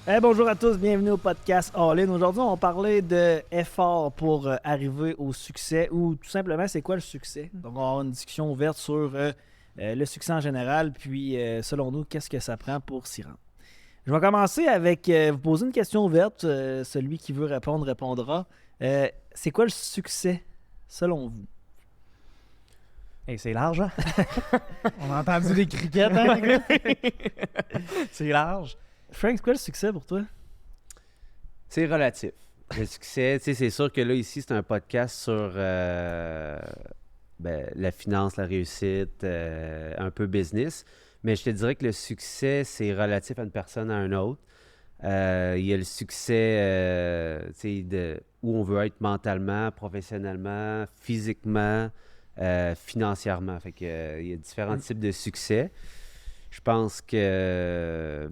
Bonjour à tous, bienvenue au podcast All In. Aujourd'hui, on va parler d'efforts pour arriver au succès ou tout simplement, c'est quoi le succès? Donc, on va avoir une discussion ouverte sur le succès en général, puis selon nous, qu'est-ce que ça prend pour s'y rendre? Je vais commencer avec vous poser une question ouverte. Celui qui veut répondre répondra. C'est quoi le succès selon vous? Hey, c'est large, hein? On a entendu des criquettes, hein, les gars? C'est large. Frank, c'est quoi le succès pour toi? C'est relatif. Le succès, tu sais, c'est sûr que là, ici, c'est un podcast sur la finance, la réussite, un peu business. Mais je te dirais que le succès, c'est relatif à une personne à un autre. Il y a le succès, tu sais, où on veut être mentalement, professionnellement, physiquement, financièrement. Fait que, il y a différents types de succès. Je pense que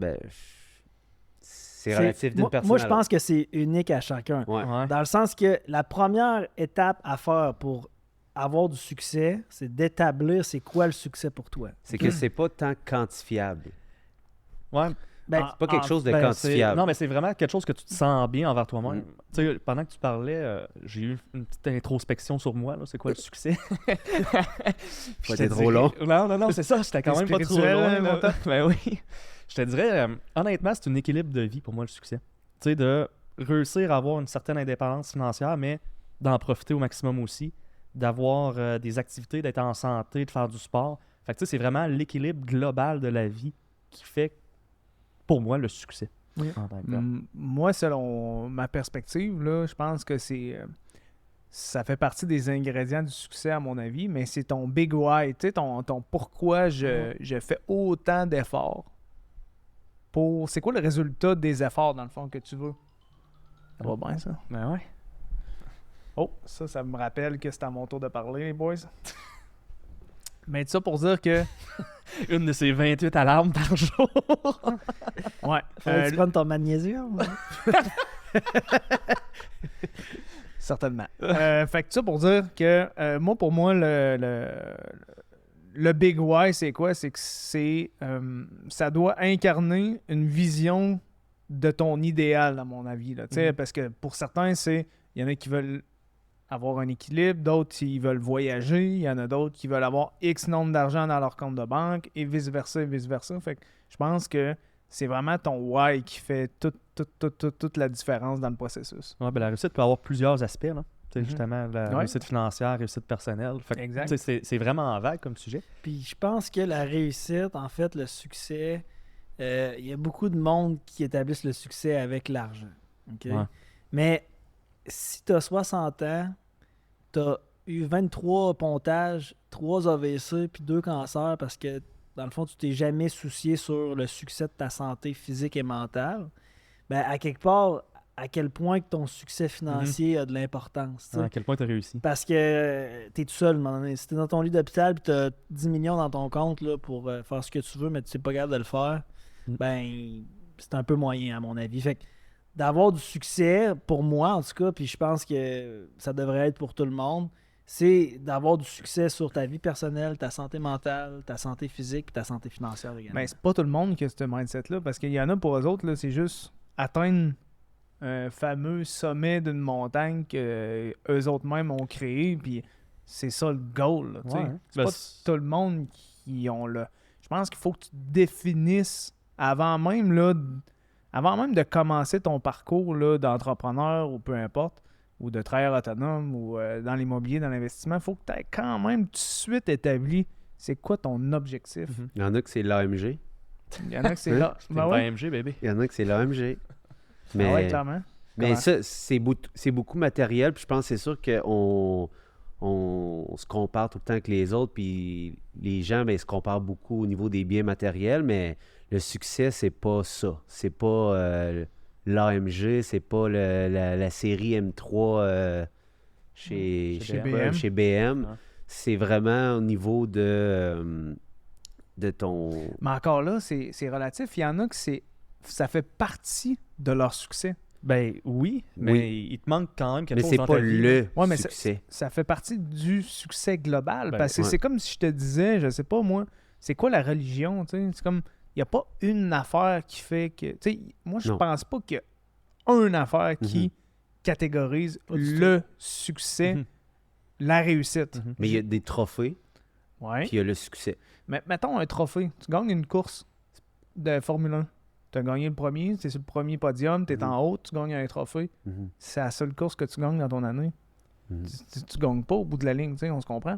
c'est relatif d'une personne Moi, à je l'autre. pense que c'est unique à chacun. Ouais. Ouais. Dans le sens que la première étape à faire pour avoir du succès, c'est d'établir c'est quoi le succès pour toi. C'est que c'est pas tant quantifiable. Ouais. Ben, C'est pas quelque chose de Ben, quantifiable. Non, mais c'est vraiment quelque chose que tu te sens bien envers toi-même. Tu sais, pendant que tu parlais, j'ai eu une petite introspection sur moi. Là. C'est quoi le succès? Pas été trop long. Non, c'est ça. J'étais quand même pas trop spirituel, loin. hein, Là. mon temps? Ben oui. Je te dirais, honnêtement, c'est un équilibre de vie pour moi, le succès. Tu sais, de réussir à avoir une certaine indépendance financière, mais d'en profiter au maximum aussi, d'avoir des activités, d'être en santé, de faire du sport. Fait que tu sais, c'est vraiment l'équilibre global de la vie qui fait, pour moi, le succès. Oui. En tant que tel. Moi, selon ma perspective, là, je pense que ça fait partie des ingrédients du succès, à mon avis, mais c'est ton big why, tu sais, ton pourquoi je fais autant d'efforts. C'est quoi le résultat des efforts, dans le fond, que tu veux? Ça va bien, ça? Ben ouais. Oh, ça me rappelle que c'est à mon tour de parler, les boys. Mais tout ça pour dire que... Une de ces 28 alarmes par jour. Ouais. Faudrait que tu prennes ton magnésium. Certainement. Fait que ça pour dire que moi, pour moi, le big why, c'est quoi? C'est que ça doit incarner une vision de ton idéal, à mon avis. Là. Parce que pour certains, il y en a qui veulent avoir un équilibre, d'autres, ils veulent voyager, il y en a d'autres qui veulent avoir X nombre d'argent dans leur compte de banque, et vice-versa, et vice-versa. Fait que je pense que c'est vraiment ton why qui fait toute la différence dans le processus. Ouais, ben la réussite peut avoir plusieurs aspects. Là. Tu sais, Mhm. justement, la Ouais. réussite financière, réussite personnelle. Fait que, Exact. tu sais, c'est vraiment en vague comme sujet. Puis je pense que la réussite, en fait, le succès, il y a beaucoup de monde qui établissent le succès avec l'argent. OK? Ouais. Mais si tu as 60 ans, tu as eu 23 pontages, 3 AVC puis 2 cancers parce que, dans le fond, tu t'es jamais soucié sur le succès de ta santé physique et mentale, ben à quelque part, à quel point que ton succès financier a de l'importance. Tu sais. À quel point tu as réussi. Parce que t'es tout seul, à un moment donné. Si t'es dans ton lit d'hôpital et t'as 10 millions dans ton compte là, pour faire ce que tu veux, mais tu sais pas capable de le faire, ben c'est un peu moyen, à mon avis. Fait que d'avoir du succès, pour moi en tout cas, puis je pense que ça devrait être pour tout le monde, c'est d'avoir du succès sur ta vie personnelle, ta santé mentale, ta santé physique et ta santé financière également. Mais c'est pas tout le monde qui a ce mindset-là, parce qu'il y en a pour eux autres, là, c'est juste atteindre un fameux sommet d'une montagne que eux autres mêmes ont créé, puis c'est ça le goal. Là, tu sais. Ouais. C'est Ben, pas tout le monde qui ont le... Je pense qu'il faut que tu te définisses avant même de commencer ton parcours là, d'entrepreneur ou peu importe, ou de travailleur autonome ou dans l'immobilier, dans l'investissement, il faut que tu aies quand même tout de suite établi c'est quoi ton objectif. Mhm. Il y en a que c'est l'AMG. Il y en a que c'est là. C'est Ben une ouais. AMG, bébé. Il y en a que c'est l'AMG. Mais, Ah ouais, clairement. mais Comment? ça, c'est beaucoup matériel. Puis je pense que c'est sûr qu'on se compare tout le temps avec les autres. Puis les gens, ben, ils se comparent beaucoup au niveau des biens matériels. Mais le succès, c'est pas ça. C'est pas l'AMG. C'est pas la série M3 chez BM. chez BM. Ouais. C'est vraiment au niveau de ton... Mais encore là, c'est relatif. Il y en a que ça fait partie de leur succès. Ben oui, mais il te manque quand même quelque Mais chose c'est dans pas ta vie. le Ouais, mais succès. Ça fait partie du succès global. Ben, parce que ouais. c'est comme si je te disais, je sais pas moi, c'est quoi la religion? Tu sais? C'est comme, n'y a pas une affaire qui fait que... Tu sais, moi, je Non. pense pas qu'il y a une affaire qui catégorise Pas du le succès, Mhm. la réussite. Mhm. Mais il y a des trophées, Ouais. puis il y a le succès. Mais mettons un trophée. Tu gagnes une course de Formule 1. Tu as gagné le premier, tu es sur le premier podium, tu es Mhm. en haut, tu gagnes un trophée. Mhm. C'est la seule course que tu gagnes dans ton année. Mhm. Tu gagnes pas au bout de la ligne, tu sais, on se comprend.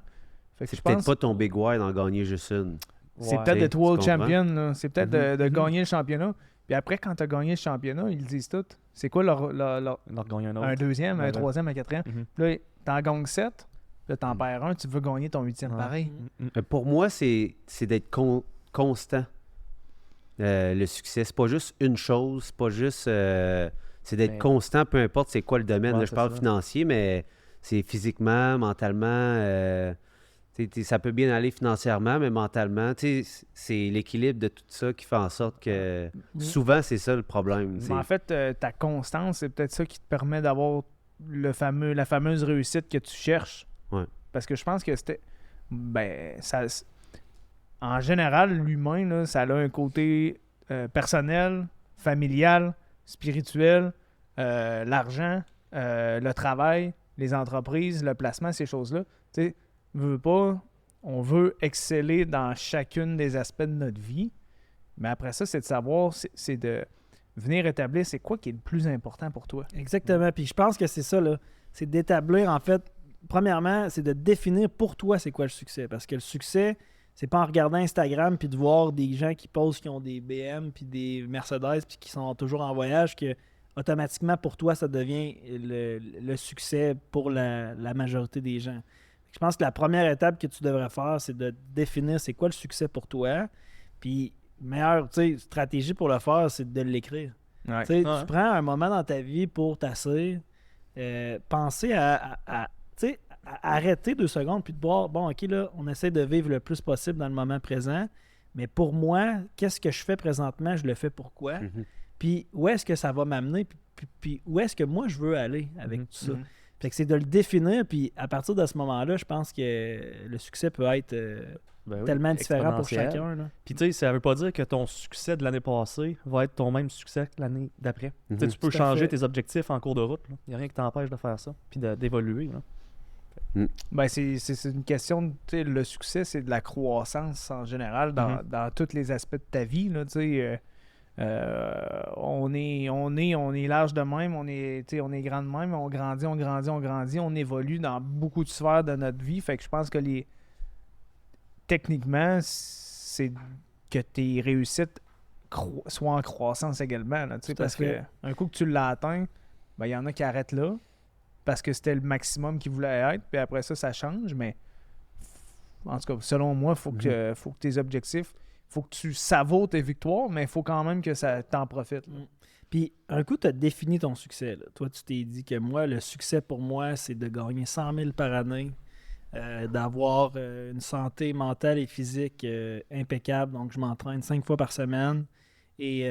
Fait que C'est je peut-être pense pas ton big why d'en gagner juste une. c'est Ouais. peut-être Tu d'être world comprends? champion, là. C'est peut-être de Mhm. gagner le championnat. Puis après, quand tu as gagné le championnat, ils le disent tout. C'est quoi leur D'en regagner un autre. un deuxième, un Ouais, ouais. troisième, un quatrième? Mhm. Puis là, t'en gagnes 7, là, t'en Mhm. perds un, tu veux gagner ton 8e Ouais. pareil. Mhm. Pour moi, c'est d'être constant. Le succès, c'est pas juste une chose, c'est pas juste. C'est d'être Mais- constant, peu importe c'est quoi le domaine. Ouais, Là, je c'est parle ça. financier, mais c'est physiquement, mentalement. Ça peut bien aller financièrement, mais mentalement. C'est l'équilibre de tout ça qui fait en sorte que. Souvent, c'est ça le problème. Mais en fait, ta constance, c'est peut-être ça qui te permet d'avoir la fameuse réussite que tu cherches. Ouais. Parce que je pense que c'était. Ben, en général, l'humain, là, ça a un côté personnel, familial, spirituel, l'argent, le travail, les entreprises, le placement, ces choses-là. Tu sais, veut pas, on veut exceller dans chacune des aspects de notre vie. Mais après ça, c'est de savoir, c'est de venir établir c'est quoi qui est le plus important pour toi. Exactement. Puis je pense que c'est ça, là. C'est d'établir, en fait, premièrement, c'est de définir pour toi c'est quoi le succès. Parce que le succès, c'est pas en regardant Instagram puis de voir des gens qui posent qui ont des BM puis des Mercedes puis qui sont toujours en voyage que automatiquement pour toi ça devient le succès pour la majorité des gens. Je pense que la première étape que tu devrais faire, c'est de définir c'est quoi le succès pour toi. Puis meilleure stratégie pour le faire, c'est de l'écrire. Ouais. Tu sais, Ouais. tu prends un moment dans ta vie pour t'asseoir, penser à arrêter 2 secondes puis de voir, bon, OK, là, on essaie de vivre le plus possible dans le moment présent, mais pour moi, qu'est-ce que je fais présentement, je le fais pourquoi, Mhm. puis où est-ce que ça va m'amener, puis où est-ce que moi je veux aller avec Mhm. tout ça. Mhm. Fait que c'est de le définir, puis à partir de ce moment-là, je pense que le succès peut être Ben oui, tellement différent pour exponentiel. chacun. Là. Puis tu sais, ça veut pas dire que ton succès de l'année passée va être ton même succès que l'année d'après. Tu sais, Mhm. tu peux Tout à changer fait. tes objectifs en cours de route. Il n'y a rien qui t'empêche de faire ça, puis d'évoluer. là. Ben, c'est une question de, tu sais, le succès, c'est de la croissance en général dans tous les aspects de ta vie. Là, tu sais, on est large de même, on est grand de même, on grandit, on évolue dans beaucoup de sphères de notre vie. Fait que je pense que techniquement, c'est que tes réussites soient en croissance également. Là, tu sais, Tout à parce que fait. un coup que tu l'as atteint, ben, il y en a qui arrêtent là parce que c'était le maximum qu'ils voulaient être, puis après ça change, mais en tout cas, selon moi, faut que tes objectifs, faut que tu savoures tes victoires, mais il faut quand même que ça t'en profite. Là. Puis, un coup, tu as défini ton succès. Là. Toi, tu t'es dit que moi, le succès pour moi, c'est de gagner 100 000 par année, d'avoir une santé mentale et physique impeccable. Donc, je m'entraîne 5 fois par semaine et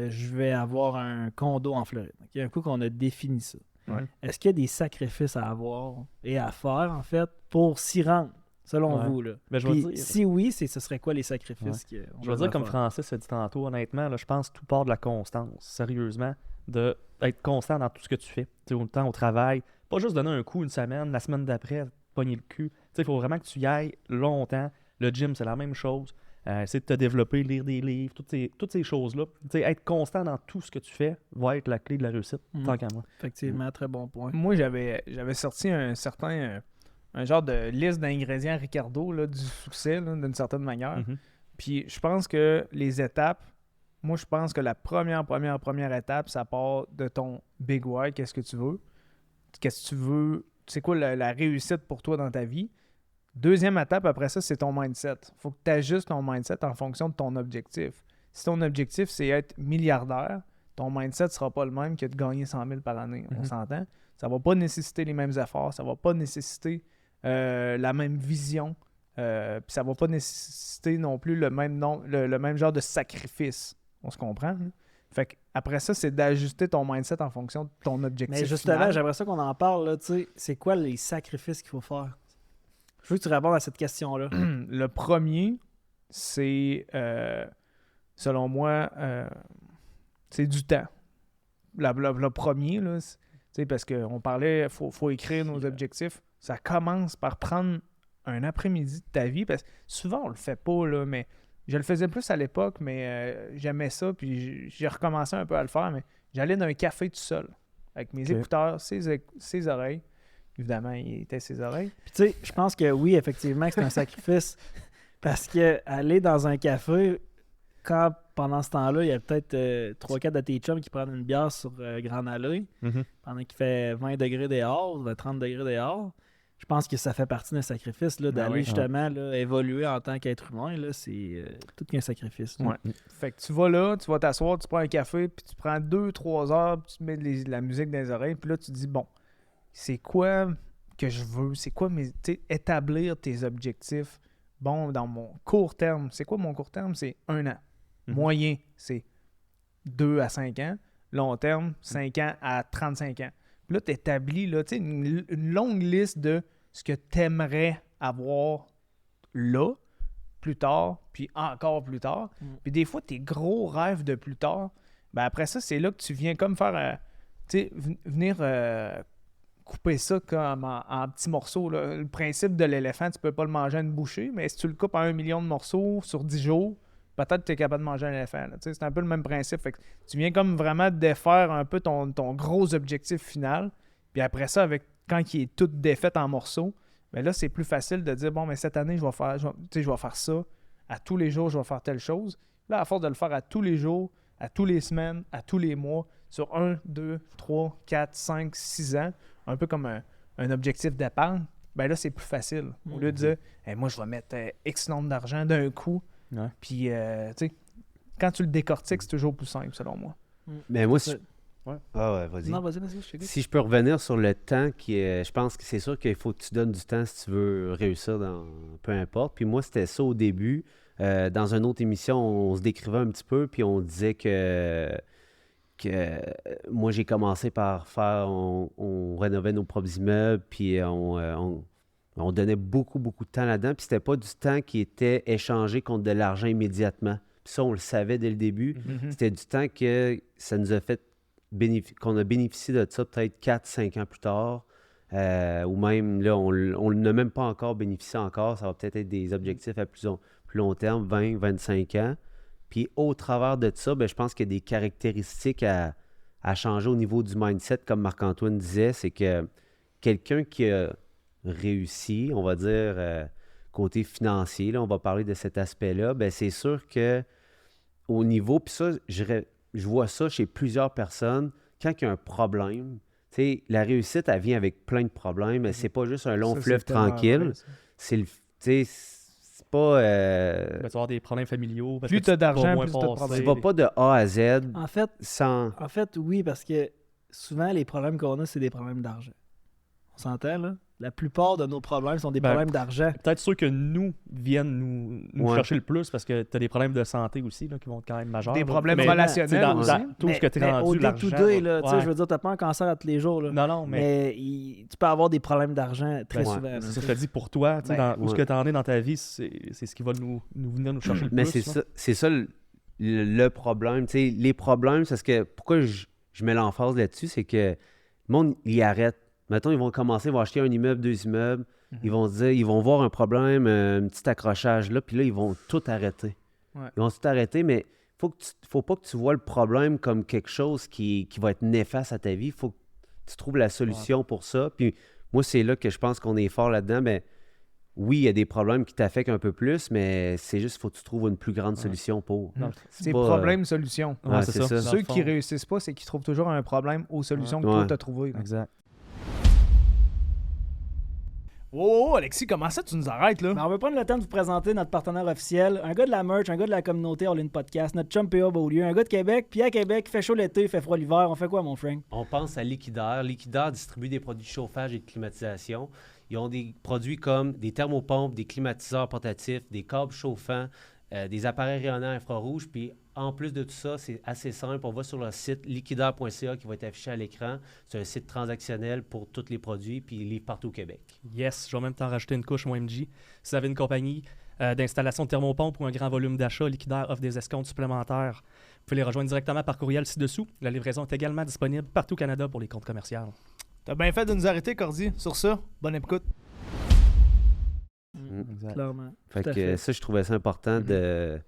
je vais avoir un condo en Floride. Donc, il y a un coup qu'on a défini ça. Ouais. Est-ce qu'il y a des sacrifices à avoir et à faire, en fait, pour s'y rendre, selon Ouais. vous? Là? Ben, je vais Puis, dire- si oui, ce serait quoi les sacrifices? qu'on Je veux dire, devrait comme faire? Francis a dit tantôt, honnêtement, là, je pense que tout part de la constance, sérieusement, d'être constant dans tout ce que tu fais. Tu sais, autant au travail, pas juste donner un coup une semaine, la semaine d'après, pogner le cul. Il faut vraiment que tu y ailles longtemps. Le gym, c'est la même chose. Essayer de te développer, lire des livres, toutes ces choses-là. Tu sais, être constant dans tout ce que tu fais va être la clé de la réussite, tant qu'à moi. Effectivement, très bon point. Moi, j'avais sorti un genre de liste d'ingrédients Ricardo là, du succès, là, d'une certaine manière. Mhm. Puis je pense que les étapes, moi je pense que la première étape, ça part de ton big why, qu'est-ce que tu veux. Qu'est-ce que tu veux, c'est quoi la réussite pour toi dans ta vie. Deuxième étape, après ça, c'est ton mindset. Il faut que tu ajustes ton mindset en fonction de ton objectif. Si ton objectif, c'est être milliardaire, ton mindset ne sera pas le même que de gagner 100 000 par année. On Mhm. s'entend? Ça ne va pas nécessiter les mêmes efforts, ça ne va pas nécessiter la même vision, puis ça ne va pas nécessiter non plus le même genre de sacrifice. On se comprend? Hein? Fait que après ça, c'est d'ajuster ton mindset en fonction de ton objectif. Mais justement, final. j'aimerais ça qu'on en parle. Là, tu sais, c'est quoi les sacrifices qu'il faut faire? Je veux que tu répondes à cette question-là. Le premier, c'est selon moi, c'est du temps. Le premier, là, parce qu'on parlait, il faut écrire nos objectifs. Ça commence par prendre un après-midi de ta vie, parce que souvent, on le fait pas, là, mais je le faisais plus à l'époque, mais j'aimais ça, puis j'ai recommencé un peu à le faire, mais j'allais dans un café tout seul, avec mes écouteurs, ses oreilles. Évidemment, il était ses oreilles. Puis tu sais, je pense que oui, effectivement, que c'est un sacrifice, parce que aller dans un café, quand pendant ce temps-là, il y a peut-être 3-4 de tes chums qui prennent une bière sur Grande Allée, pendant qu'il fait 20 degrés dehors, 30 degrés dehors, je pense que ça fait partie d'un sacrifice là, d'aller justement là, évoluer en tant qu'être humain. Là, c'est tout qu'un sacrifice. Ouais. Fait que tu vas là, tu vas t'asseoir, tu prends un café, puis tu prends 2-3 heures, puis tu mets la musique dans les oreilles, puis là, tu te dis, bon, c'est quoi que je veux? C'est quoi établir tes objectifs? Bon, dans mon court terme, c'est quoi mon court terme? C'est 1 an. Moyen, c'est 2 à 5 ans. Long terme, 5 ans à 35 ans. Puis là, tu établis là, une longue liste de ce que tu aimerais avoir là, plus tard, puis encore plus tard. Puis des fois, tes gros rêves de plus tard, ben après ça, c'est là que tu viens comme faire, venir couper ça comme en petits morceaux. Là. Le principe de l'éléphant, tu peux pas le manger à une bouchée, mais si tu le coupes en 1 million de morceaux sur 10 jours, peut-être que tu es capable de manger un éléphant. Là. C'est un peu le même principe. Fait que tu viens comme vraiment défaire un peu ton gros objectif final. Puis après ça, quand il est tout défait en morceaux, bien là, c'est plus facile de dire, bon, mais cette année, je vais faire ça. À tous les jours, je vais faire telle chose. Là, à force de le faire à tous les jours, à tous les semaines, à tous les mois, sur 1, 2, 3, 4, 5, 6 ans, un peu comme un objectif d'épargne, bien là, c'est plus facile. Au lieu de dire, hey, moi, je vais mettre X nombre d'argent d'un coup. Ouais. Puis, quand tu le décortiques, c'est toujours plus simple, selon moi. Mais moi, Ouais. Ah ouais, vas-y. Non, vas-y, je t'écoute. Si je peux revenir sur le temps, je pense que c'est sûr qu'il faut que tu donnes du temps si tu veux réussir dans peu importe. Puis moi, c'était ça au début. Dans une autre émission, on se décrivait un petit peu, puis on disait que moi, j'ai commencé par on rénovait nos propres immeubles, puis on donnait beaucoup, beaucoup de temps là-dedans. Puis c'était pas du temps qui était échangé contre de l'argent immédiatement. Puis ça, on le savait dès le début. C'était du temps que ça nous a fait qu'on a bénéficié de ça peut-être 4-5 ans plus tard. Ou même, là, on n'a même pas encore bénéficié encore. Ça va peut-être être des objectifs à plus long terme, 20-25 ans. Puis au travers de ça, je pense qu'il y a des caractéristiques à changer au niveau du mindset, comme Marc-Antoine disait. C'est que quelqu'un qui a réussi, on va dire, côté financier, là, on va parler de cet aspect-là, c'est sûr que au niveau, puis ça, je vois ça chez plusieurs personnes, quand il y a un problème, la réussite, elle vient avec plein de problèmes, mais c'est pas juste un long fleuve tranquille. C'est pas... Tu vas avoir des problèmes familiaux. Plus tu as d'argent, plus tu as de problèmes. Tu vas pas de A à Z En fait, oui, parce que souvent, les problèmes qu'on a, c'est des problèmes d'argent. On s'entend, là? La plupart de nos problèmes sont des problèmes d'argent. Peut-être ceux que nous viennent nous chercher le plus, parce que tu as des problèmes de santé aussi là, qui vont être quand même majeurs. Des problèmes relationnels aussi. Tout ce que tu es rendu, au l'argent. day-to-day, je veux dire, tu n'as pas un cancer à tous les jours. Là. Non, mais tu peux avoir des problèmes d'argent très souvent. C'est ça que je te dis pour toi. Où ce que tu en es dans ta vie, c'est ce qui va venir nous chercher le plus. Mais c'est ça le problème. T'sais, les problèmes, c'est que pourquoi je mets l'emphase là-dessus, c'est que le monde, il arrête. Mettons, ils vont commencer, ils vont acheter un immeuble, 2 immeubles. Ils vont se dire, ils vont voir un problème, un petit accrochage là, puis là, ils vont tout arrêter. Ouais. Ils vont tout arrêter, mais faut pas que tu vois le problème comme quelque chose qui va être néfaste à ta vie. Il faut que tu trouves la solution pour ça. Puis moi, c'est là que je pense qu'on est fort là-dedans. Mais oui, il y a des problèmes qui t'affectent un peu plus, mais c'est juste qu'il faut que tu trouves une plus grande solution pour. C'est problème-solution. Ouais, c'est ça. Ceux qui réussissent pas, c'est qu'ils trouvent toujours un problème aux solutions que toi, tu as trouvées. Exact. Oh, Alexis, comment ça tu nous arrêtes là? On va prendre le temps de vous présenter notre partenaire officiel, un gars de la merch, un gars de la communauté All In Podcast, notre chum PA Beaulieu, un gars de Québec, puis à Québec, il fait chaud l'été, il fait froid l'hiver, on fait quoi mon Frank? On pense à Liquidaire. Liquidaire distribue des produits de chauffage et de climatisation. Ils ont des produits comme des thermopompes, des climatiseurs portatifs, des câbles chauffants, des appareils rayonnants infrarouges, puis en plus de tout ça, c'est assez simple. On va sur le site liquidaire.ca qui va être affiché à l'écran. C'est un site transactionnel pour tous les produits, puis il livre partout au Québec. Yes, je vais même t'en rajouter une couche, moi, MJ. Si vous avez une compagnie d'installation de thermopompe ou un grand volume d'achat, Liquidaire offre des escomptes supplémentaires. Vous pouvez les rejoindre directement par courriel ci-dessous. La livraison est également disponible partout au Canada pour les comptes commerciaux. T'as bien fait de nous arrêter, Cordy. Sur ça, bonne écoute. Exact. Clairement. Fait Tout à que fait. ça, je trouvais ça important de...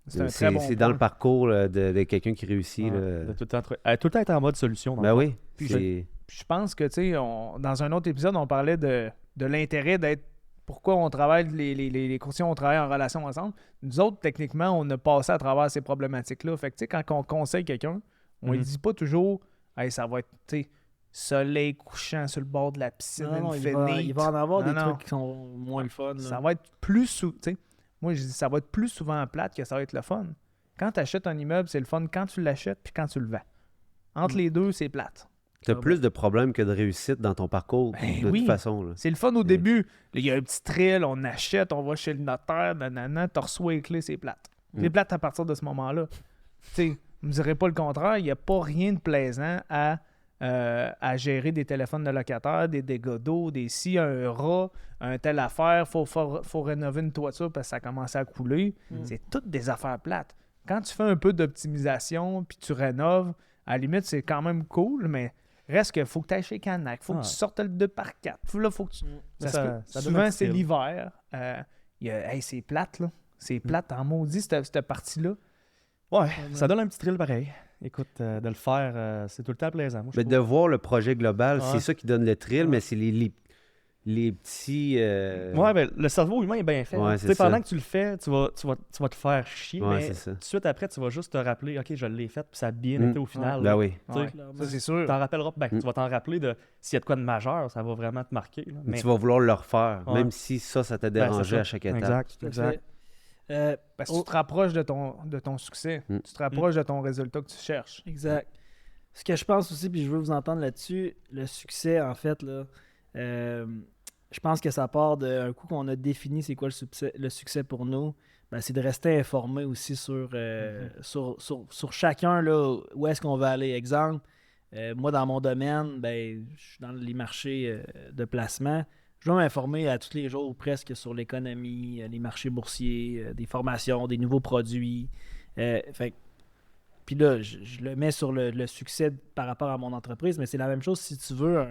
C'est un très bon C'est dans point. le parcours là, de quelqu'un qui réussit. Ouais, là. de tout le temps être en mode solution. dans Ben le fond. oui. Puis c'est- Puis je pense que, tu sais, dans un autre épisode, on parlait de l'intérêt d'être. Pourquoi on travaille, les courtiers, on travaille en relation ensemble. Nous autres, techniquement, on a passé à travers ces problématiques-là. Fait que, tu sais, quand on conseille quelqu'un, on ne Mhm. dit pas toujours, hey, ça va être, tu sais, soleil couchant sur le bord de la piscine, Non, une il va fenêtre. en avoir Non, des non. trucs qui sont moins le fun. là. Ça va être plus tu sais, moi, je dis, ça va être plus souvent plate que ça va être le fun. Quand tu achètes un immeuble, c'est le fun quand tu l'achètes puis quand tu le vends. Entre les deux, c'est plate. T'as plus de problèmes que de réussite dans ton parcours, Ben de oui. toute façon. Là. C'est le fun au début. Il y a un petit thrill, on achète, on va chez le notaire, nanana, tu reçois les clés, c'est plate. C'est plate à partir de ce moment-là. Tu sais, je ne dirais pas le contraire, il n'y a pas rien de plaisant à gérer des téléphones de locataires, des dégâts d'eau, s'il y a un rat, un telle affaire, faut rénover une toiture parce que ça a commencé à couler. C'est toutes des affaires plates. Quand tu fais un peu d'optimisation puis tu rénoves, à la limite, c'est quand même cool, mais reste qu'il faut que tu ailles chez Canac, faut que tu sortes le 2x4. Là, faut que tu... Mais Ça ça donne un souvent, petit c'est feel. l'hiver. Hey, c'est plate, là. C'est plate en maudit, cette partie-là. Ouais, ça donne un petit thrill pareil. Écoute, de le faire, c'est tout le temps plaisant. Moi, je Mais trouve. de voir le projet global, Ouais. c'est ça qui donne le thrill, mais c'est les petits... Ouais, ben, le cerveau humain est bien fait. Ouais, Tu c'est sais, pendant ça. que tu le fais, tu vas te faire chier, Ouais, mais c'est ça. tout de suite après, tu vas juste te rappeler, OK, je l'ai fait, puis ça a bien été au final. Ben oui. Tu sais, Ouais, clairement. ça, c'est sûr. t'en rappelleras, ben, tu vas t'en rappeler de s'il y a de quoi de majeur, ça va vraiment te marquer. là. Mais tu vas vouloir le refaire, Ouais. même si ça t'a Ben, c'est dérangé ça. à chaque étape. Exact, Tout à exact. fait. Parce que tu te rapproches de ton succès. Tu te rapproches de ton résultat que tu cherches. Exact. Ce que je pense aussi, puis je veux vous entendre là-dessus, le succès, en fait, là, je pense que ça part d'un coup qu'on a défini c'est quoi le succès pour nous, ben, c'est de rester informé aussi sur chacun, là, où est-ce qu'on va aller. Exemple, moi, dans mon domaine, ben, je suis dans les marchés de placement. Je dois m'informer à tous les jours presque sur l'économie, les marchés boursiers, des formations, des nouveaux produits. Puis là, je le mets sur le succès par rapport à mon entreprise, mais c'est la même chose si tu veux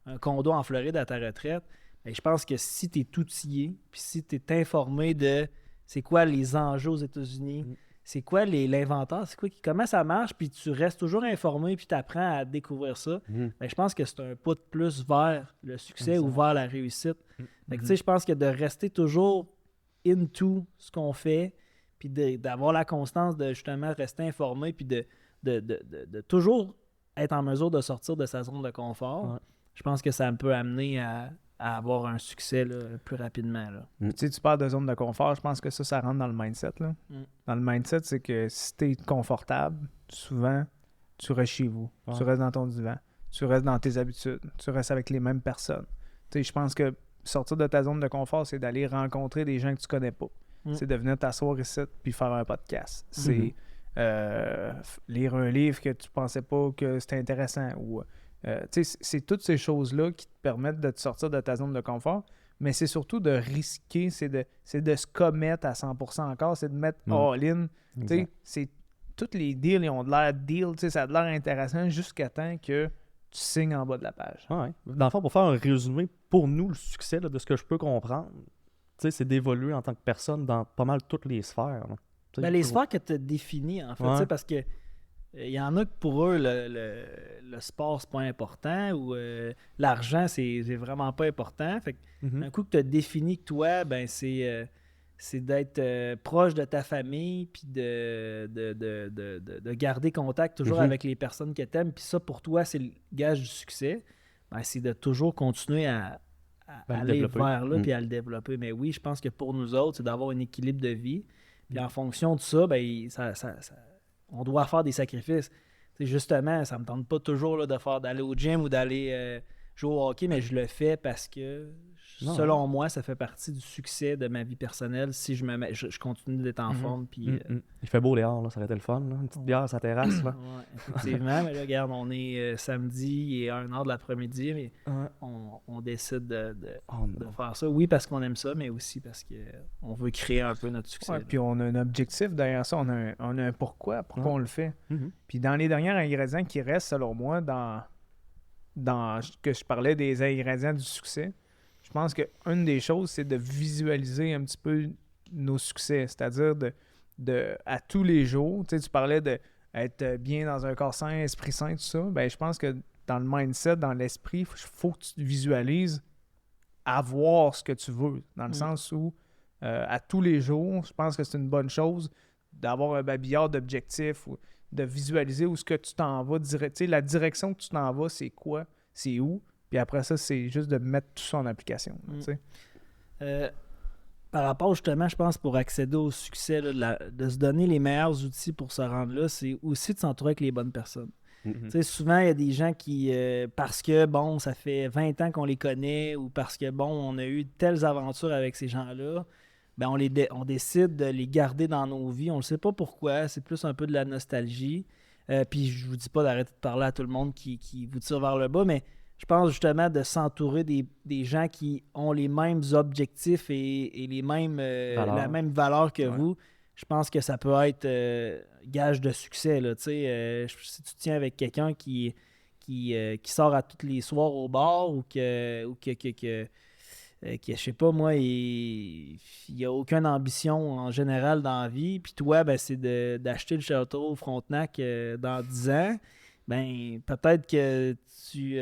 un condo en Floride à ta retraite. Ben, je pense que si tu es outillé, puis si tu es informé de c'est quoi les enjeux aux États-Unis, c'est quoi l'inventaire, c'est quoi comment ça marche, puis tu restes toujours informé, puis tu apprends à découvrir ça, ben, je pense que c'est un pas de plus vers le succès ou vers la réussite. Fait que, tu sais, je pense que de rester toujours into ce qu'on fait, puis d'avoir la constance de justement rester informé, puis de toujours être en mesure de sortir de sa zone de confort, Ouais. je pense que ça peut amener à avoir un succès là, plus rapidement. Là. Tu sais, tu parles de zone de confort, je pense que ça rentre dans le mindset. Là. Dans le mindset, c'est que si tu es confortable, souvent, tu restes chez vous. Ouais. Tu restes dans ton divan. Tu restes dans tes habitudes. Tu restes avec les mêmes personnes. Tu sais, je pense que sortir de ta zone de confort, c'est d'aller rencontrer des gens que tu connais pas. C'est de venir t'asseoir ici puis faire un podcast. C'est lire un livre que tu pensais pas que c'était intéressant. Ou, tu sais, c'est toutes ces choses-là qui te permettent de te sortir de ta zone de confort. Mais c'est surtout de risquer, c'est de se commettre à 100% encore, c'est de mettre all-in. Tu sais, c'est tous les deals, ils ont de l'air deal, tu sais, ça a de l'air intéressant jusqu'à temps que tu signes en bas de la page. Ouais. Dans le fond, pour faire un résumé, pour nous, le succès, là, de ce que je peux comprendre, tu sais, c'est d'évoluer en tant que personne dans pas mal toutes les sphères. Là. Ben, les sphères que tu as définies, en fait, tu sais, parce que il y en a que pour eux, le sport, c'est pas important ou l'argent, c'est vraiment pas important. Fait que, un coup que tu as défini que toi, ben c'est d'être proche de ta famille puis de garder contact toujours avec les personnes que tu aimes. Puis ça, pour toi, c'est le gage du succès. Ben, c'est de toujours continuer à aller vers là puis à le développer. Mais oui, je pense que pour nous autres, c'est d'avoir un équilibre de vie. Puis en fonction de ça, ben, on doit faire des sacrifices. T'sais, justement, ça me tente pas toujours là, d'aller au gym ou d'aller jouer au hockey, mais je le fais parce que, selon moi, ça fait partie du succès de ma vie personnelle si je continue d'être en forme. Puis, Il fait beau dehors, là, ça aurait été le fun. Là. Une petite bière à sa terrasse. Là. Ouais, effectivement, mais là, regarde, on est samedi et 1h de l'après-midi, mais on décide de faire ça. Oui, parce qu'on aime ça, mais aussi parce qu'on veut créer un peu notre succès. Ouais, puis on a un objectif derrière ça, on a un pourquoi on le fait. Puis dans les derniers ingrédients qui restent, selon moi, dans que je parlais des ingrédients du succès, je pense qu'une des choses, c'est de visualiser un petit peu nos succès, c'est-à-dire de à tous les jours. Tu sais, tu parlais d'être bien dans un corps sain, esprit sain, tout ça. Ben, je pense que dans le mindset, dans l'esprit, il faut que tu visualises avoir ce que tu veux, dans le sens où à tous les jours, je pense que c'est une bonne chose d'avoir un babillard d'objectifs ou de visualiser où est-ce que tu t'en vas. Tu sais, la direction que tu t'en vas, c'est quoi, c'est où. Puis après ça, c'est juste de mettre tout ça en application. Tu sais. Par rapport justement, je pense, pour accéder au succès, là, de se donner les meilleurs outils pour se rendre là, c'est aussi de s'entourer avec les bonnes personnes. Tu sais, souvent, il y a des gens qui, parce que, bon, ça fait 20 ans qu'on les connaît ou parce que, bon, on a eu telles aventures avec ces gens-là, ben on décide de les garder dans nos vies. On ne sait pas pourquoi. C'est plus un peu de la nostalgie. Puis je vous dis pas d'arrêter de parler à tout le monde qui vous tire vers le bas, mais je pense justement de s'entourer des gens qui ont les mêmes objectifs et les mêmes, la même valeur que vous. Je pense que ça peut être gage de succès. Là, si tu tiens avec quelqu'un qui sort à tous les soirs au bar ou que je sais pas, moi, il n'y a aucune ambition en général dans la vie, puis toi, ben, c'est d'acheter le château Frontenac dans 10 ans, ben peut-être que tu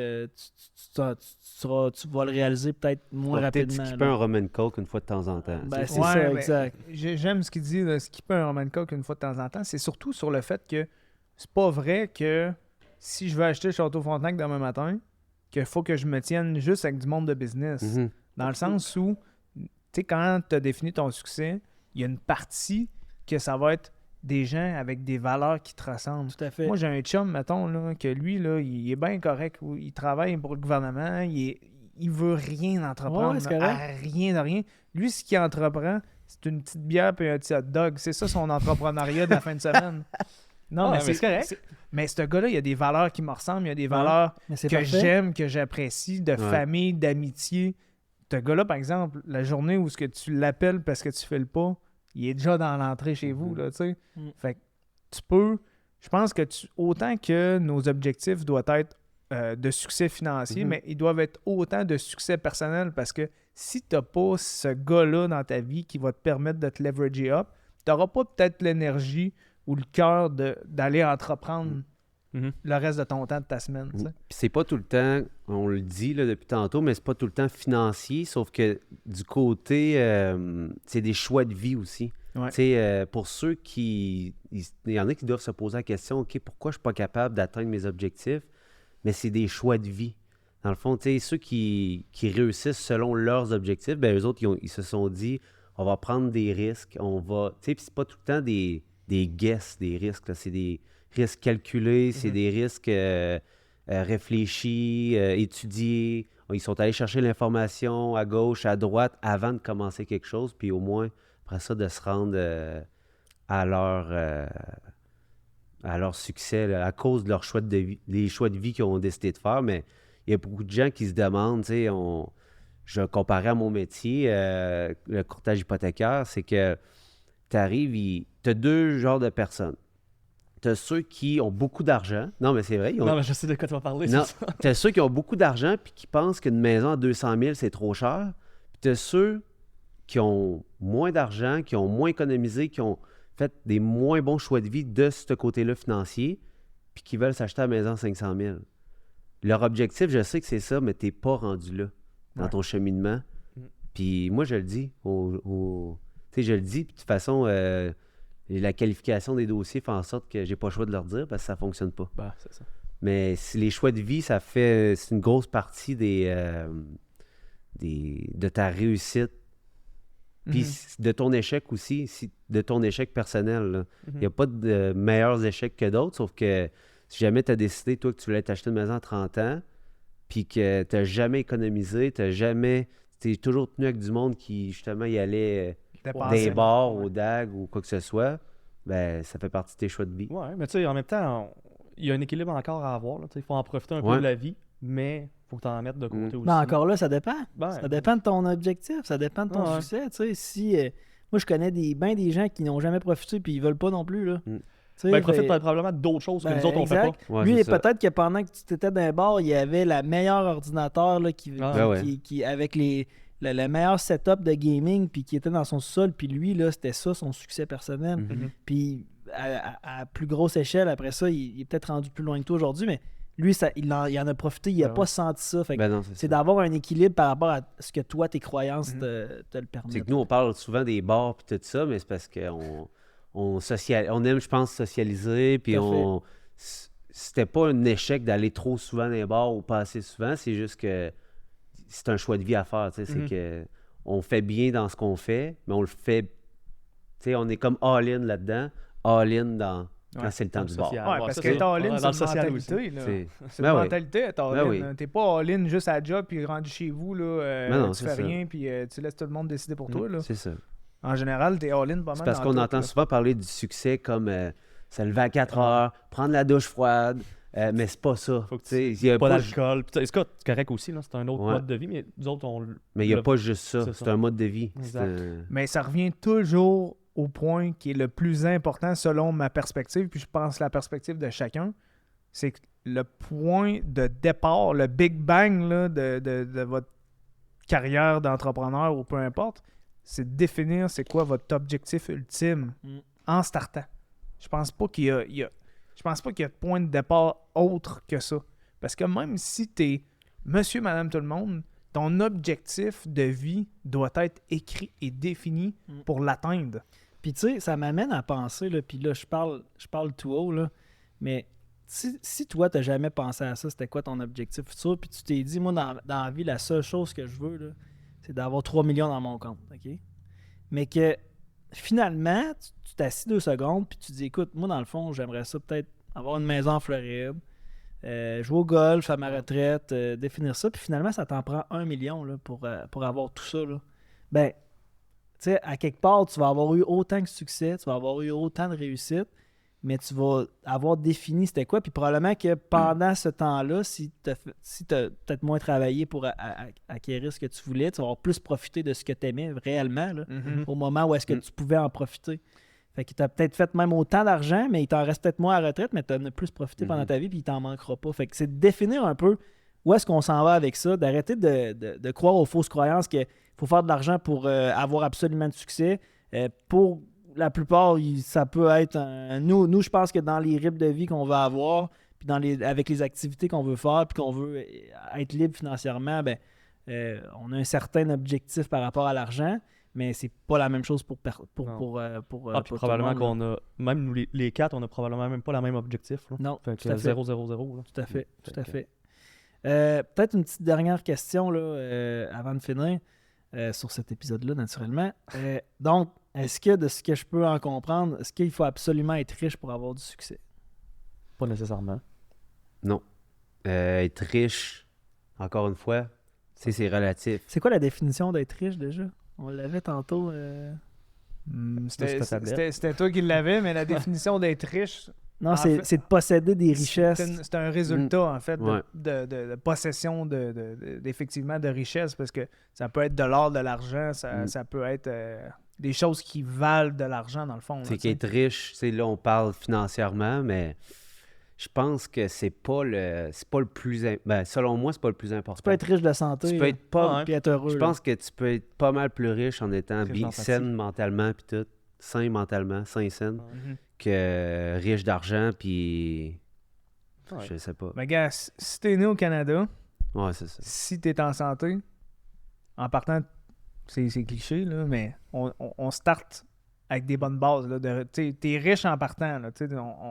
vas le réaliser peut-être moins rapidement. Peut-être skipper un rum and coke une fois de temps en temps. Ben, c'est ça, exact. J'aime ce qu'il dit, de skipper un rum and coke une fois de temps en temps. C'est surtout sur le fait que c'est pas vrai que si je veux acheter le château Frontenac demain matin, qu'il faut que je me tienne juste avec du monde de business. Dans le sens où, tu sais, quand tu as défini ton succès, il y a une partie que ça va être des gens avec des valeurs qui te ressemblent. Tout à fait. Moi, j'ai un chum, mettons, là, que lui, là, il est bien correct. Il travaille pour le gouvernement. Il veut rien entreprendre. Rien de rien. Lui, ce qu'il entreprend, c'est une petite bière et un petit hot dog. C'est ça son entrepreneuriat de la fin de semaine. Non, mais c'est correct. Mais ce gars-là, il y a des valeurs qui me ressemblent. Il y a des valeurs que j'aime, que j'apprécie, de famille, d'amitié. Ce gars-là, par exemple, la journée où tu l'appelles parce que tu fais le pas, il est déjà dans l'entrée chez vous, là, tu sais. Fait que tu peux... Je pense que autant que nos objectifs doivent être de succès financier, mais ils doivent être autant de succès personnel parce que si tu n'as pas ce gars-là dans ta vie qui va te permettre de te leverager up, tu n'auras pas peut-être l'énergie ou le cœur d'aller entreprendre le reste de ton temps, de ta semaine. Puis c'est pas tout le temps, on le dit là, depuis tantôt, mais c'est pas tout le temps financier, sauf que du côté, c'est des choix de vie aussi. Pour ceux qui... Il y en a qui doivent se poser la question, OK, pourquoi je suis pas capable d'atteindre mes objectifs? Mais c'est des choix de vie. Dans le fond, ceux qui réussissent selon leurs objectifs, ben eux autres, ils se sont dit, on va prendre des risques, on va... Puis c'est pas tout le temps des guesses, des risques, là, c'est des risques calculés, c'est des risques réfléchis, étudiés. Ils sont allés chercher l'information à gauche, à droite, avant de commencer quelque chose, puis au moins, après ça, de se rendre à leur succès, là, à cause de leur choix de vie, les choix de vie qu'ils ont décidé de faire. Mais il y a beaucoup de gens qui se demandent, je comparais à mon métier, le courtage hypothécaire, c'est que tu arrives, tu as deux genres de personnes. Tu as ceux qui ont beaucoup d'argent. Non, mais c'est vrai. Non, mais je sais de quoi tu vas parler. Non, tu as ceux qui ont beaucoup d'argent puis qui pensent qu'une maison à 200 000, c'est trop cher. Puis tu as ceux qui ont moins d'argent, qui ont moins économisé, qui ont fait des moins bons choix de vie de ce côté-là financier, puis qui veulent s'acheter la maison à 500 000. Leur objectif, je sais que c'est ça, mais tu n'es pas rendu là dans ton cheminement. Puis moi, je le dis. Je le dis, puis de toute façon... la qualification des dossiers fait en sorte que j'ai pas le choix de leur dire parce que ça fonctionne pas. Ben, c'est ça. Mais si les choix de vie, c'est une grosse partie de ta réussite. Puis de ton échec aussi, de ton échec personnel. Il n'y a pas de meilleurs échecs que d'autres, sauf que si jamais tu as décidé, toi, que tu voulais t'acheter une maison à 30 ans, puis que tu n'as jamais économisé, t'es toujours tenu avec du monde qui, justement, y allait Dépenser. des bars, Ouais. au DAG ou quoi que ce soit, ben ça fait partie de tes choix de vie. Ouais, mais tu sais, en même temps, il y a un équilibre encore à avoir. Il faut en profiter un peu Ouais. de la vie, mais faut que tu en mettes de côté aussi. Mais encore là, ça dépend. Ben, Ça dépend de ton objectif, ça dépend de ton Ouais. succès. Tu sais, si, moi, je connais bien des gens qui n'ont jamais profité puis ils veulent pas non plus. Là. Mm. Tu sais, ben, profite fait- probablement d'autres choses que ben, nous autres, on fait exact. pas. Ouais, Lui, c'est ça. peut-être que pendant que tu étais dans un bar, il y avait la meilleure ordinateur là, Ah. Ben ouais. qui avec le meilleur setup de gaming puis qui était dans son sol. Puis lui, là, c'était ça son succès personnel. Mhm. Puis à plus grosse échelle, après ça, il est peut-être rendu plus loin que toi aujourd'hui, mais lui, il en a profité, il n'a Ben pas ouais. senti ça. Fait que Ben non, c'est ça. d'avoir un équilibre par rapport à ce que toi, tes croyances Mhm. te le permettent. C'est que nous, on parle souvent des bars et tout ça, mais c'est parce qu'on on aime, je pense, socialiser, puis Tout à fait. c'était pas un échec d'aller trop souvent dans les bars ou pas assez souvent, c'est juste que c'est un choix de vie à faire, tu sais, Mhm. c'est que on fait bien dans ce qu'on fait, mais on le fait, tu sais, on est comme all-in là-dedans, all-in quand Ouais, c'est le temps dans du le bar. social. Ouais, bon, parce ça, que c'est- all-in, dans c'est le une social mentalité. Là. C'est- C'est Ben une oui. mentalité être all-in. Ben oui. Là. T'es pas all-in juste à la job puis rendu chez vous, là, Ben non, tu c'est fais ça. rien puis tu laisses tout le monde décider pour toi. Là. C'est ça. En général, t'es all-in pas mal. C'est parce dans qu'on tout, entend là. souvent parler du succès comme se lever à 4 heures, prendre la douche froide, mais c'est pas ça. Faut que Tu sais, tu il y a pas pas d'alcool. Puis, c'est correct aussi, là, c'est un autre Ouais. mode de vie, mais nous autres, mais il n'y a le- pas juste ça. c'est C'est ça. un mode de vie. C'est Exact. Mais ça revient toujours au point qui est le plus important selon ma perspective, puis je pense la perspective de chacun, c'est que le point de départ, le big bang là, de votre carrière d'entrepreneur ou peu importe, c'est de définir c'est quoi votre objectif ultime Mm. en startant. Je pense pas qu'il y a, je pense pas qu'il y a de point de départ autre que ça. Parce que même si tu es monsieur, madame, tout le monde, ton objectif de vie doit être écrit et défini Mm. pour l'atteindre. Puis tu sais, ça m'amène à penser, là, puis là, je parle tout haut, là, mais si toi, t'as jamais pensé à ça, c'était quoi ton objectif futur, puis tu t'es dit, moi, dans la vie, la seule chose que je veux, là, c'est d'avoir 3 millions dans mon compte, OK? Mais que, finalement, tu t'assis 2 secondes, puis tu dis, écoute, moi, dans le fond, j'aimerais ça peut-être avoir une maison en Floride, jouer au golf à ma retraite, définir ça, puis finalement, ça t'en prend 1 million, là, pour avoir tout ça, là. Ben, tu sais, à quelque part, tu vas avoir eu autant de succès, tu vas avoir eu autant de réussite, mais tu vas avoir défini c'était quoi. Puis probablement que pendant ce temps-là, si tu as peut-être moins travaillé pour acquérir ce que tu voulais, tu vas avoir plus profité de ce que tu aimais réellement, là, au moment où est-ce que tu pouvais en profiter. Fait que tu as peut-être fait même autant d'argent, mais il t'en reste peut-être moins à la retraite, mais tu en as plus profité pendant ta vie, puis il t'en manquera pas. Fait que c'est de définir un peu où est-ce qu'on s'en va avec ça, d'arrêter de croire aux fausses croyances qu'il faut faire de l'argent pour avoir absolument de succès. Pour la plupart, ça peut être... Nous, je pense que dans les rythmes de vie qu'on va avoir, puis avec les activités qu'on veut faire, puis qu'on veut être libre financièrement, ben, on a un certain objectif par rapport à l'argent, mais c'est pas la même chose pour puis tout le probablement monde, là. qu'on a, même nous les quatre, on a probablement même pas le même objectif. Là. Non, Fait tout que à fait. 0, 0, 0. Là. Tout à fait, tout à que- fait. Peut-être une petite dernière question là, avant de finir sur cet épisode-là, naturellement. Donc, est-ce que, de ce que je peux en comprendre, est-ce qu'il faut absolument être riche pour avoir du succès? Pas nécessairement. Non. Être riche, encore une fois, tu sais, c'est relatif. C'est quoi la définition d'être riche déjà? On l'avait tantôt. C'était toi qui l'avais, mais la définition d'être riche, Non, En c'est fait, c'est de posséder des richesses. c'est un résultat, en fait, Ouais. de possession d'effectivement de richesse, parce que ça peut être de l'or, de l'argent, ça peut être des choses qui valent de l'argent, dans le fond. là, C'est tu sais. qu'être riche, tu sais, là, on parle financièrement, mais je pense que c'est pas le plus... Ben, selon moi, c'est pas le plus important. Tu peux être riche de santé. Tu peux être pas... Ouais. puis être heureux. Je pense que tu peux être pas mal plus riche en étant Riche bien d'empathie. saine mentalement, puis tout, sain mentalement, sain et saine, Mhm. que riche d'argent, puis... Ouais. Je sais pas. Mais gars, si t'es né au Canada, Ouais, c'est ça. si t'es en santé, en partant, c'est cliché, là, mais on start avec des bonnes bases. Là, t'es riche en partant, là,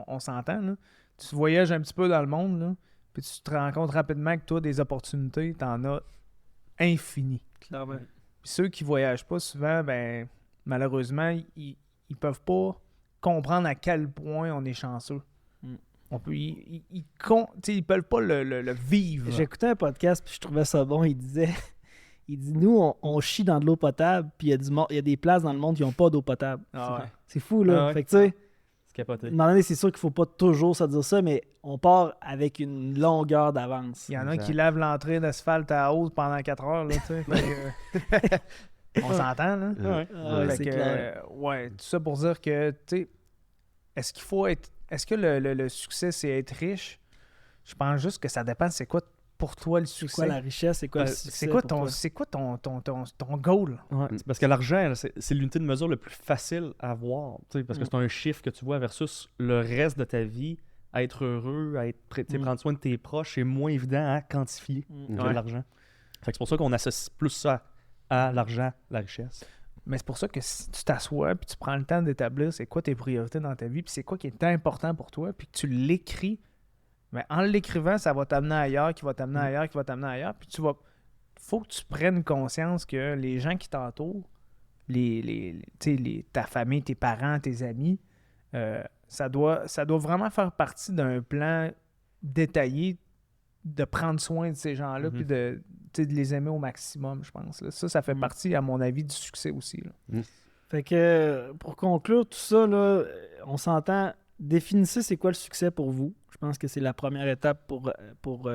on s'entend. Là. Tu voyages un petit peu dans le monde, là, puis tu te rends compte rapidement que toi, des opportunités, t'en as infini. Clairement. Puis ceux qui voyagent pas souvent, ben malheureusement, ils peuvent pas comprendre à quel point on est chanceux. Mm. Ils peuvent pas le vivre. J'écoutais un podcast puis je trouvais ça bon. Il dit nous, on chie dans de l'eau potable, puis il y a des places dans le monde qui n'ont pas d'eau potable. Ah ouais. C'est fou, là. Ah ouais. Fait que, tu sais, C'est capoté. à un moment donné, c'est sûr qu'il faut pas toujours se dire ça, mais on part avec une longueur d'avance. Il y en a Exact. qui lavent l'entrée d'asphalte à hausse pendant 4 heures. Là, tu sais. Fait que, on s'entend, là. Ouais. Ah ouais, Fait c'est que, clair. ouais, tout ça pour dire que, tu sais, est-ce que le succès, c'est être riche? Je pense juste que ça dépend, c'est quoi pour toi le C'est succès? quoi la richesse? C'est quoi le succès C'est quoi pour toi? ton goal? Ouais, c'est parce que l'argent, c'est l'unité de mesure le plus facile à voir, tu sais, parce que c'est un chiffre que tu vois versus le reste de ta vie. À être heureux, à être tu sais, prendre soin de tes proches, c'est moins évident à quantifier que Ouais. l'argent. Fait que c'est pour ça qu'on associe plus ça à l'argent, la richesse. Mais c'est pour ça que si tu t'assois puis tu prends le temps d'établir c'est quoi tes priorités dans ta vie puis c'est quoi qui est important pour toi puis que tu l'écris, mais en l'écrivant, ça va t'amener ailleurs, qui va t'amener ailleurs, qui va t'amener ailleurs. Puis faut que tu prennes conscience que les gens qui t'entourent, ta famille, tes parents, tes amis, ça doit vraiment faire partie d'un plan détaillé de prendre soin de ces gens-là puis de les aimer au maximum, je pense. Là. Ça fait partie, à mon avis, du succès aussi. Là. Fait que, pour conclure tout ça, là, on s'entend, définissez c'est quoi le succès pour vous. Je pense que c'est la première étape pour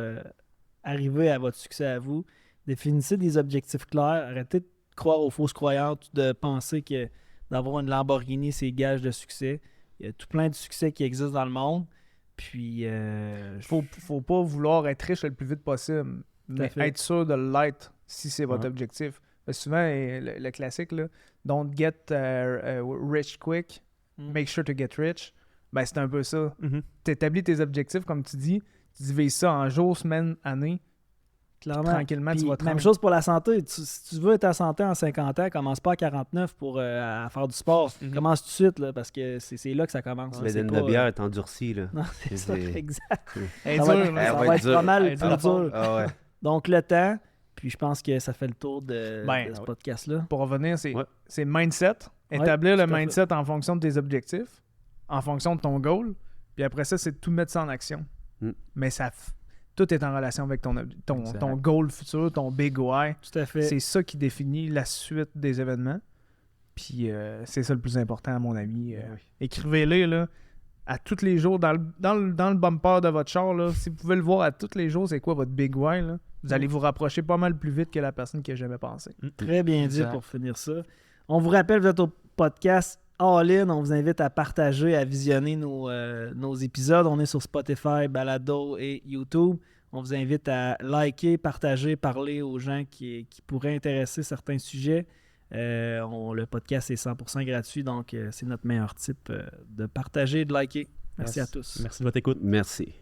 arriver à votre succès à vous. Définissez des objectifs clairs. Arrêtez de croire aux fausses croyances, de penser que d'avoir une Lamborghini, c'est gage de succès. Il y a tout plein de succès qui existent dans le monde. Puis, Faut pas vouloir être riche le plus vite possible, mais fait. être sûr de l'être si c'est votre Ouais. objectif. Parce que souvent, le classique, là, don't get rich quick, make sure to get rich, ben c'est un peu ça. Tu établis tes objectifs, comme tu dis, tu divises ça en jours, semaines, années, clairement. tranquillement, Puis, tu vas te même rendre. chose pour la santé. Si tu veux être en santé en 50 ans, commence pas à 49 pour à faire du sport. Commence tout de suite, là, parce que c'est là que ça commence. Tu là. mets C'est une pas, bière est endurcie, là. Non, c'est ça, C'est- exact. Hey, Ça va dur, être, là. ça va va être être dur. pas mal Hey, plus dur. dur. Ah ouais. Donc, le temps, puis je pense que ça fait le tour de ce podcast-là. Pour revenir, Ouais. c'est mindset. Ouais, Établir le tout à fait. mindset en fonction de tes objectifs, en fonction de ton goal. Puis après ça, c'est de tout mettre ça en action. Mais tout est en relation avec Exact. ton goal futur, ton big why. Tout à fait. C'est ça qui définit la suite des événements. Puis c'est ça le plus important, à mon avis. Écrivez-les là, à tous les jours, dans le bumper de votre char. Là, si vous pouvez le voir à tous les jours, c'est quoi votre big why, là, vous allez vous rapprocher pas mal plus vite que la personne qui n'a jamais pensé. Très bien dit Exact. pour finir ça. On vous rappelle, vous êtes au podcast All In. On vous invite à partager, à visionner nos épisodes. On est sur Spotify, Balado et YouTube. On vous invite à liker, partager, parler aux gens qui pourraient intéresser certains sujets. Le podcast est 100% gratuit, donc c'est notre meilleur type de partager et de liker. Merci à tous. Merci de votre écoute. Merci.